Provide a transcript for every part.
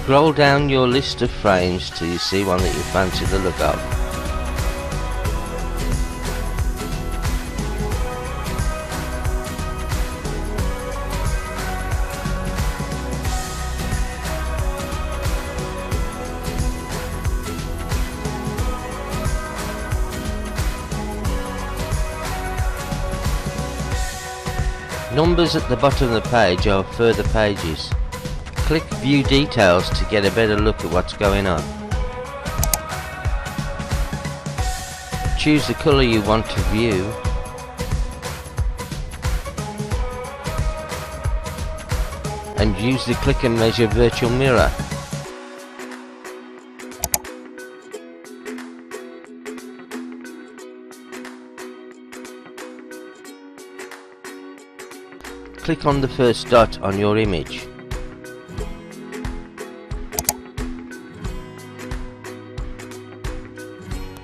Scroll down your list of frames till you see one that you fancy the look of. Numbers at the bottom of the page are further pages. Click View Details to get a better look at what's going on. Choose the colour you want to view. And use the Click and Measure virtual mirror. Click on the first dot on your image.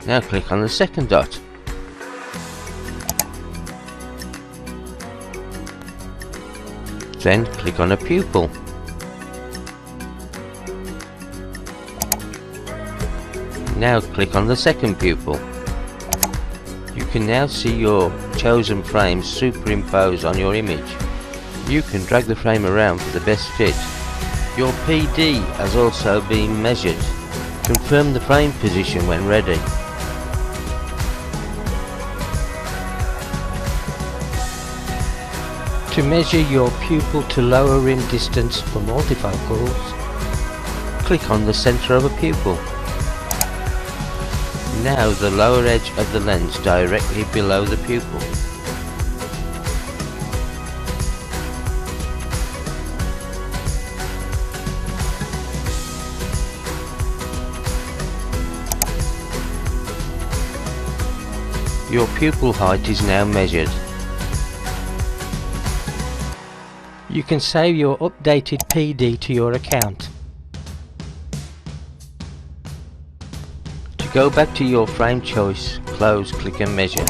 Now click on the second dot. Then click on a pupil. Now click on the second pupil. You can now see your chosen frame superimposed on your image. You can drag the frame around for the best fit. Your PD has also been measured. Confirm the frame position when ready. To measure your pupil to lower rim distance for multifocals, click on the center of a pupil. Now the lower edge of the lens directly below the pupil. Your pupil height is now measured. You can save your updated PD to your account. To go back to your frame choice, close Click and Measure.